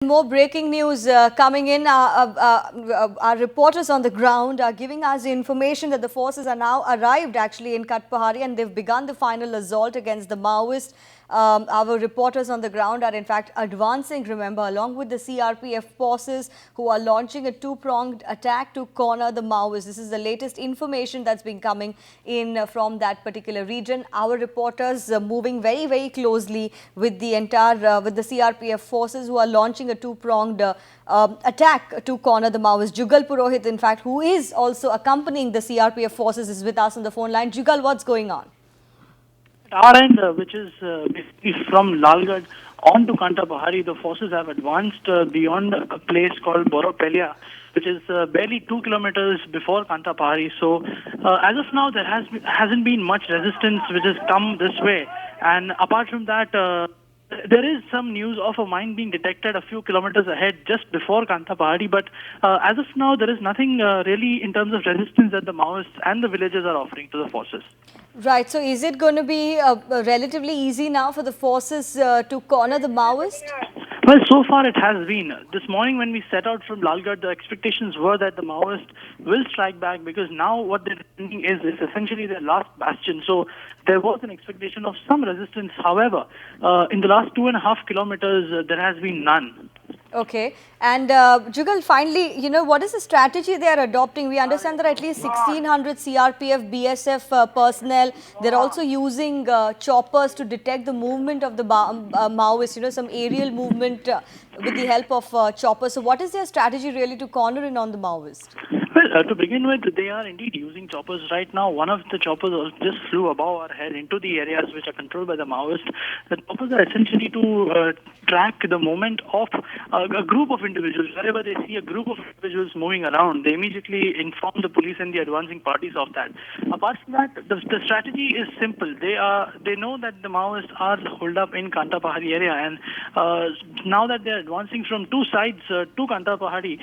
More breaking news coming in. Our reporters on the ground are giving us the information that the forces are now arrived actually in Katpahari and they've begun the final assault against the Maoists. Our reporters on the ground are in fact advancing, remember, along with the CRPF forces who are launching a two-pronged attack to corner the Maoists. This is the latest information that's been coming in from that particular region. Our reporters moving very, very closely with the with the CRPF forces who are launching a two-pronged attack to corner the Maoists. Jugal Purohit, in fact, who is also accompanying the CRPF forces, is with us on the phone line. Jugal, what's going on? Our end, which is basically from Lalgarh on to Kantapahari, the forces have advanced beyond a place called Boropelia, which is barely 2 kilometers before Kantapahari. So, as of now, there hasn't been much resistance which has come this way. And apart from that, there is some news of a mine being detected a few kilometers ahead just before Kantapahari, but as of now, there is nothing really in terms of resistance that the Maoists and the villagers are offering to the forces. Right. So, is it going to be relatively easy now for the forces to corner the Maoists? Well, so far it has been. This morning when we set out from Lalgarh, the expectations were that the Maoists will strike back because now what they're thinking is essentially their last bastion. So there was an expectation of some resistance. However, in the last 2.5 kilometers, there has been none. Okay. And Jugal, finally, what is the strategy they are adopting? We understand that at least 1,600 CRPF, BSF personnel, they're also using choppers to detect the movement of the Maoists, some aerial movement with the help of choppers. So what is their strategy really to corner in on the Maoists? Well, to begin with, they are indeed using choppers right now. One of the choppers just flew above our head into the areas which are controlled by the Maoists. The choppers are essentially to track the movement of a group of individuals. Wherever they see a group of individuals moving around, they immediately inform the police and the advancing parties of that. Apart from that, the strategy is simple. They know that the Maoists are holed up in Kantapahari area, and now that they are advancing from two sides to Kantapahari,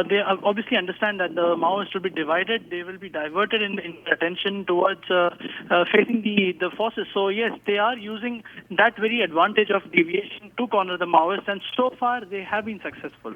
they obviously understand that the Maoists will be divided. They will be diverted in attention towards facing the forces. So yes, they are using that very advantage of deviation to corner the Maoists, and so far they have been successful.